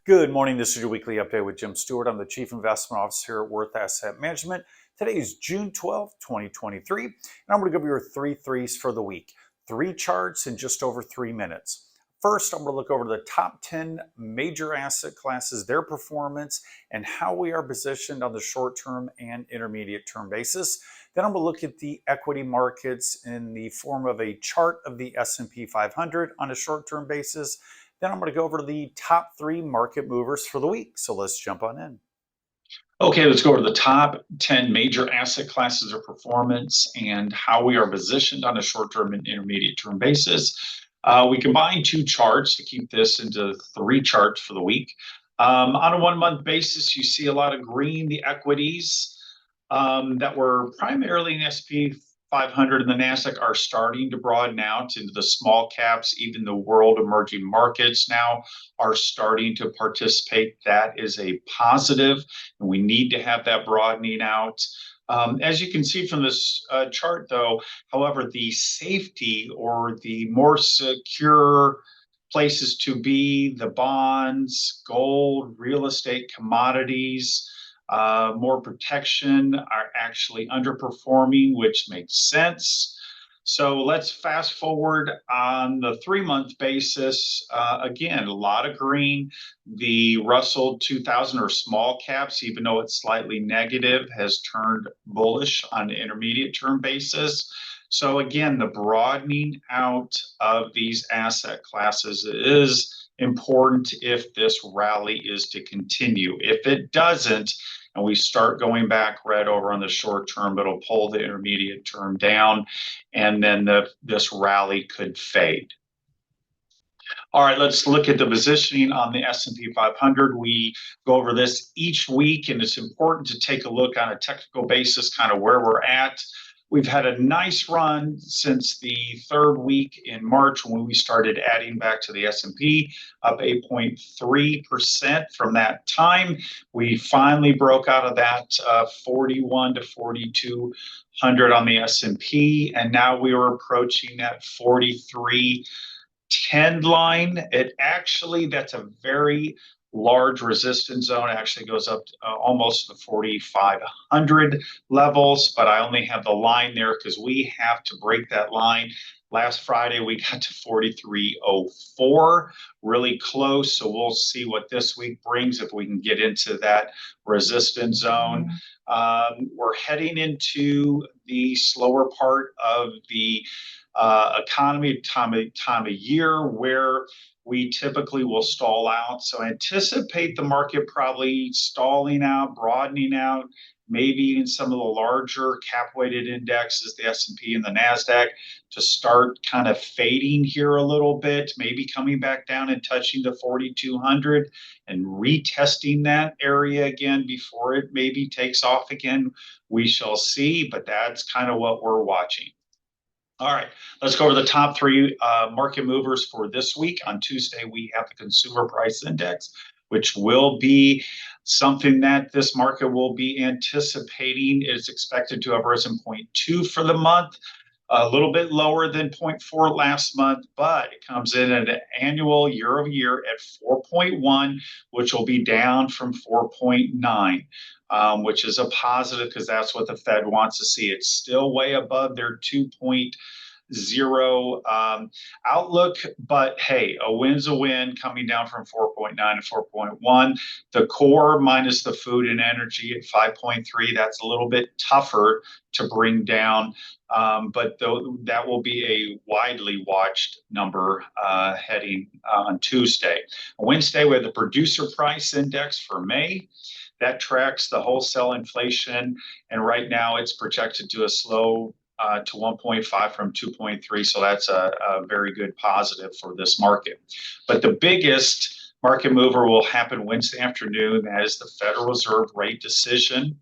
Good morning. This is your weekly update with Jim Stewart. I'm the Chief Investment Officer here at Worth Asset Management. Today is June 12th, 2023, and I'm going to give you your three threes for the week. Three charts in just over 3 minutes. First, I'm going to look over the top 10 major asset classes, their performance, and how we are positioned on the short-term and intermediate-term basis. Then I'm going to look at the equity markets in the form of a chart of the S&P 500 on a short-term basis. Then I'm going to go over to the top 3 market movers for the week. So let's jump on in. Okay, let's go over the top 10 major asset classes of performance and how we are positioned on a short-term and intermediate-term basis. We combined 2 charts to keep this into 3 charts for the week. On a 1-month basis, you see a lot of green. The equities that were primarily in S&P 500 and the NASDAQ are starting to broaden out into the small caps. Even the world emerging markets now are starting to participate. That is a positive, and we need to have that broadening out. As you can see from this chart, though, however, the safety or the more secure places to be, the bonds, gold, real estate, commodities, more protection are actually underperforming, which makes sense. So let's fast forward on the 3-month basis. Again, a lot of green. The Russell 2000 or small caps, even though it's slightly negative, has turned bullish on the intermediate term basis. So again, the broadening out of these asset classes is important if this rally is to continue. If it doesn't, and we start going back red over on the short term, it'll pull the intermediate term down, and then this rally could fade. All right, let's look at the positioning on the S&P 500. We go over this each week, and it's important to take a look on a technical basis, kind of where we're at. We've had a nice run since the 3rd week in March when we started adding back to the S&P, up 8.3% from that time. We finally broke out of that 41 to 4,200 on the S&P, and now we are approaching that 4310 line. That's a very large resistance zone. It actually goes up to, almost to the 4,500 levels, but I only have the line there because we have to break that line. Last Friday, we got to 4304, really close. So we'll see what this week brings if we can get into that resistance zone. We're heading into the slower part of the economy time of year where we typically will stall out. So anticipate the market probably stalling out, broadening out, maybe in some of the larger cap-weighted indexes, the S&P and the NASDAQ, to start kind of fading here a little bit, maybe coming back down and touching the 4,200 and retesting that area again before it maybe takes off again. We shall see, but that's kind of what we're watching. All right, let's go over the top 3 market movers for this week. On Tuesday, we have the Consumer Price Index, which will be something that this market will be anticipating. It's expected to have risen 0.2 for the month, a little bit lower than 0.4 last month, but it comes in at an annual year-over-year at 4.1, which will be down from 4.9. Which is a positive because that's what the Fed wants to see. It's still way above their 2.0 outlook, but hey, a win's a win, coming down from 4.9 to 4.1. The core minus the food and energy at 5.3, that's a little bit tougher to bring down, but that will be a widely watched number heading on Tuesday. On Wednesday, we have the Producer Price Index for May. That tracks the wholesale inflation, and right now it's projected to a slow to 1.5 from 2.3, so that's a very good positive for this market. But the biggest market mover will happen Wednesday afternoon. That is the Federal Reserve rate decision.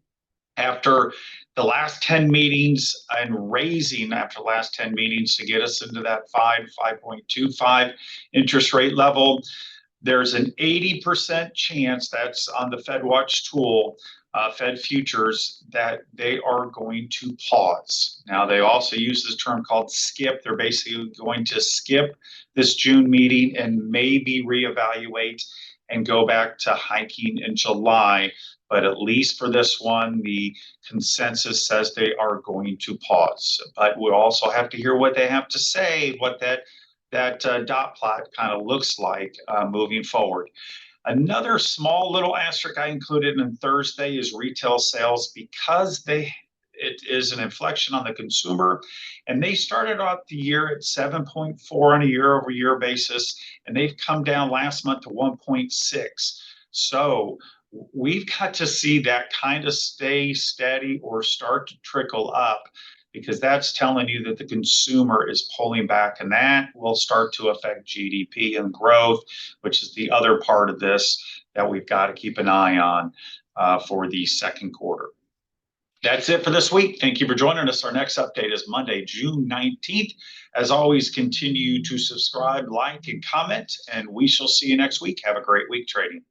After the last 10 meetings and raising after the last 10 meetings to get us into that 5.25 interest rate level, there's an 80% chance, that's on the FedWatch tool, Fed futures, that they are going to pause. Now, they also use this term called skip. They're basically going to skip this June meeting and maybe reevaluate and go back to hiking in July. But at least for this one, the consensus says they are going to pause. But we'll also have to hear what they have to say, what that dot plot kind of looks like moving forward. Another small little asterisk I included in Thursday is retail sales, because it is an inflection on the consumer, and they started out the year at 7.4 on a year-over-year basis, and they've come down last month to 1.6. So we've got to see that kind of stay steady or start to trickle up, because that's telling you that the consumer is pulling back, and that will start to affect GDP and growth, which is the other part of this that we've got to keep an eye on for the second quarter. That's it for this week. Thank you for joining us. Our next update is Monday, June 19th. As always, continue to subscribe, like, and comment, and we shall see you next week. Have a great week trading.